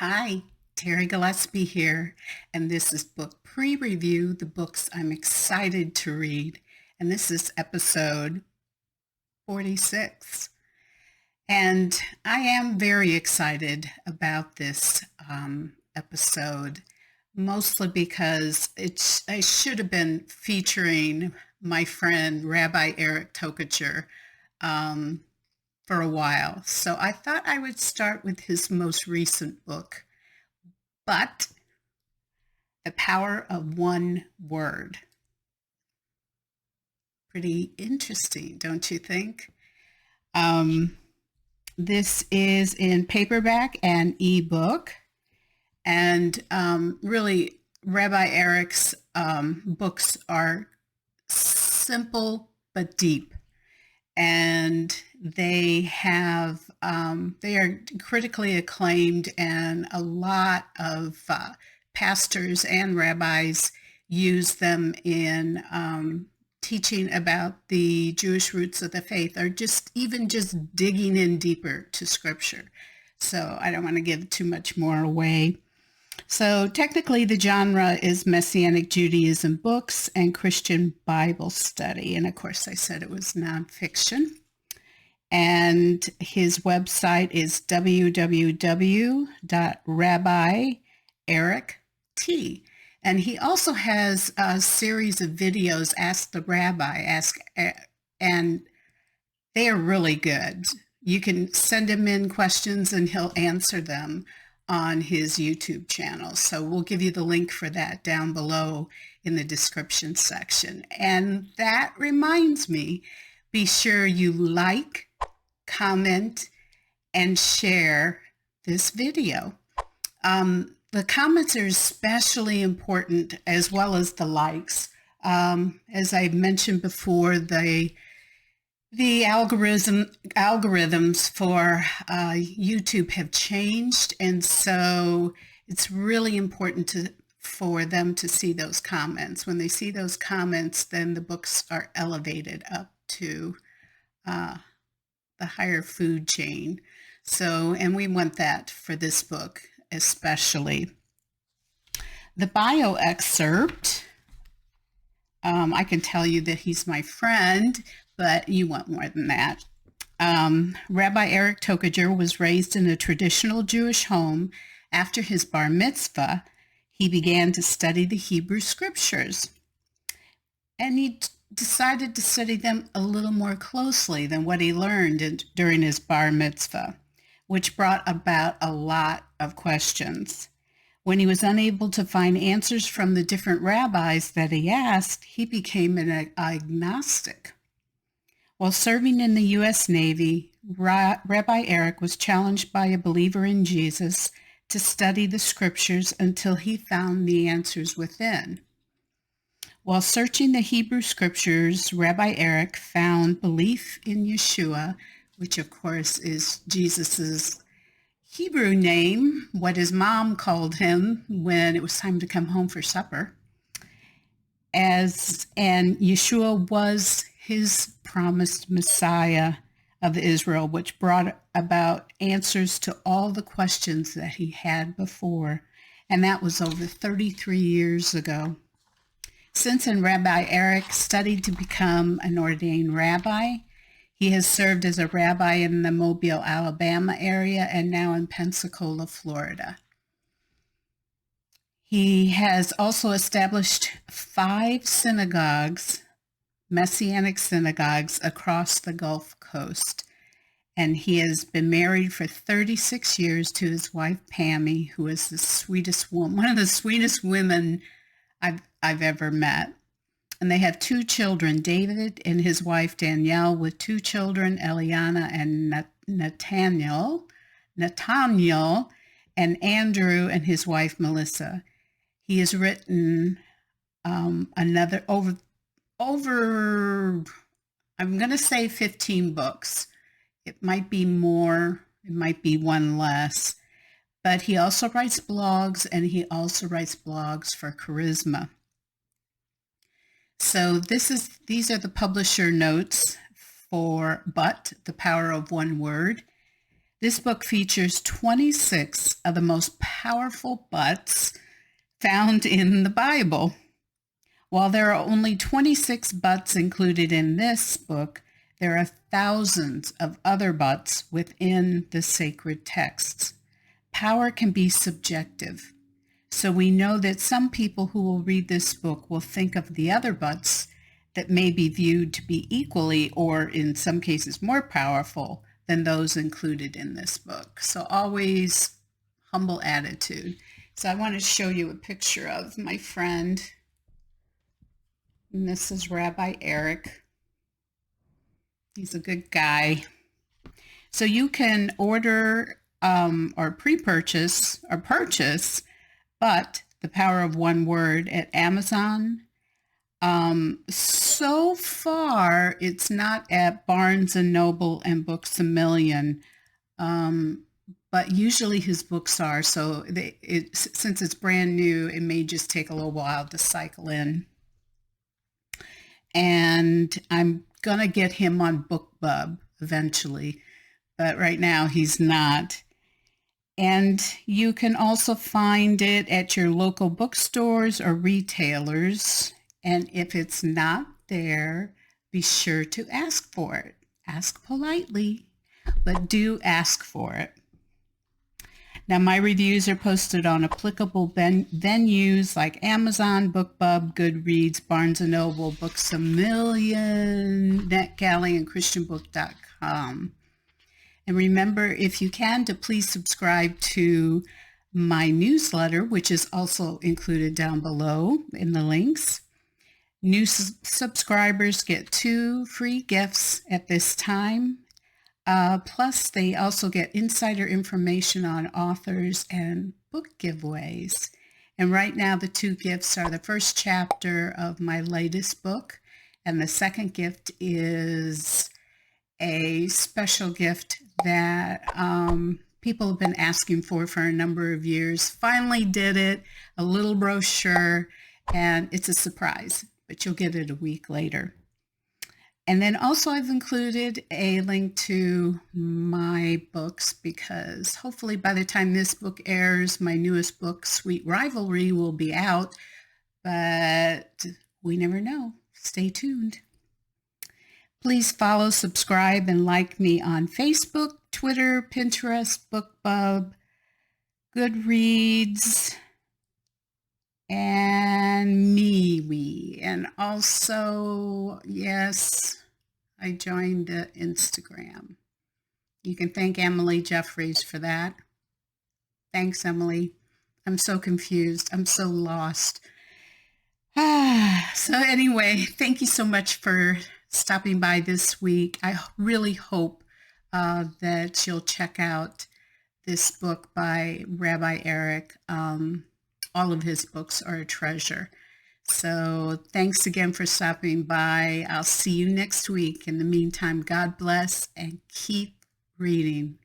Hi, Terri Gillespie here, and this is book pre-review, the books I'm excited to read, and this is episode 46. And I am very excited about this episode, mostly because I should have been featuring my friend Rabbi Eric Tokajer for a while. So I thought I would start with his most recent book, But the Power of One Word. Pretty interesting, don't you think? This is in paperback and eBook. And really, Rabbi Eric's books are simple but deep. And they are critically acclaimed, and a lot of pastors and rabbis use them in teaching about the Jewish roots of the faith, or just digging in deeper to scripture. So I don't want to give too much more away. So technically the genre is Messianic Judaism books and Christian Bible study. And of course I said it was nonfiction. And his website is www.rabbierict. And he also has a series of videos, Ask the Rabbi, and they are really good. You can send him in questions and he'll answer them on his YouTube channel. So we'll give you the link for that down below in the description section. And that reminds me, be sure you like, comment, and share this video. The comments are especially important, as well as the likes. As I mentioned before, the algorithms for YouTube have changed, and so it's really important for them to see those comments. When they see those comments, then the books are elevated up to the higher food chain. So, and we want that for this book especially. The bio excerpt, I can tell you that he's my friend, but you want more than that. Rabbi Eric Tokajer was raised in a traditional Jewish home. After his bar mitzvah, he began to study the Hebrew scriptures. And he decided to study them a little more closely than what he learned during his bar mitzvah, which brought about a lot of questions. When he was unable to find answers from the different rabbis that he asked, he became an agnostic. While serving in the U.S. Navy, Rabbi Eric was challenged by a believer in Jesus to study the scriptures until he found the answers within. While searching the Hebrew scriptures, Rabbi Eric found belief in Yeshua, which of course is Jesus's Hebrew name, what his mom called him when it was time to come home for supper. And Yeshua was his promised Messiah of Israel, which brought about answers to all the questions that he had before. And that was over 33 years ago. Since then, Rabbi Eric studied to become an ordained rabbi. He has served as a rabbi in the Mobile, Alabama area, and now in Pensacola, Florida. He has also established 5 synagogues, Messianic synagogues, across the Gulf Coast. And he has been married for 36 years to his wife, Pammy, who is the sweetest woman, one of the sweetest women I've ever met. And they have 2 children, David and his wife Danielle, with 2 children, Eliana and Nathaniel, and Andrew and his wife Melissa. He has written over I'm going to say 15 books. It might be more, it might be one less. But he also writes blogs, and he also writes blogs for Charisma. So these are the publisher notes for But the Power of One Word. This book features 26 of the most powerful buts found in the Bible. While there are only 26 buts included in this book, there are thousands of other buts within the sacred texts. Power can be subjective, so we know that some people who will read this book will think of the other buts that may be viewed to be equally, or in some cases more powerful than those included in this book. So always humble attitude. So I want to show you a picture of my friend. And this is Rabbi Eric. He's a good guy. So you can order or pre-purchase or purchase But the Power of One Word at Amazon. So far, it's not at Barnes & Noble and Books A Million, but usually his books are. So since it's brand new, it may just take a little while to cycle in. And I'm going to get him on BookBub eventually, but right now he's not. And you can also find it at your local bookstores or retailers. And if it's not there, be sure to ask for it. Ask politely, but do ask for it. Now, my reviews are posted on applicable venues like Amazon, BookBub, Goodreads, Barnes & Noble, Books A Million, NetGalley, and ChristianBook.com. And remember, if you can, to please subscribe to my newsletter, which is also included down below in the links. New subscribers get 2 free gifts at this time. Plus, they also get insider information on authors and book giveaways. And right now, the 2 gifts are the first chapter of my latest book, and the second gift is a special gift that people have been asking for a number of years. Finally did it, a little brochure, and it's a surprise, but you'll get it a week later. And then also I've included a link to my books, because hopefully by the time this book airs, my newest book, Sweet Rivalry, will be out, but we never know. Stay tuned. Please follow, subscribe, and like me on Facebook, Twitter, Pinterest, BookBub, Goodreads, and MeWe. And also, yes, I joined Instagram. You can thank Emily Jeffries for that. Thanks, Emily. I'm so confused. I'm so lost. So anyway, thank you so much for stopping by this week. I really hope that you'll check out this book by Rabbi Eric. All of his books are a treasure. So thanks again for stopping by. I'll see you next week. In the meantime, God bless and keep reading.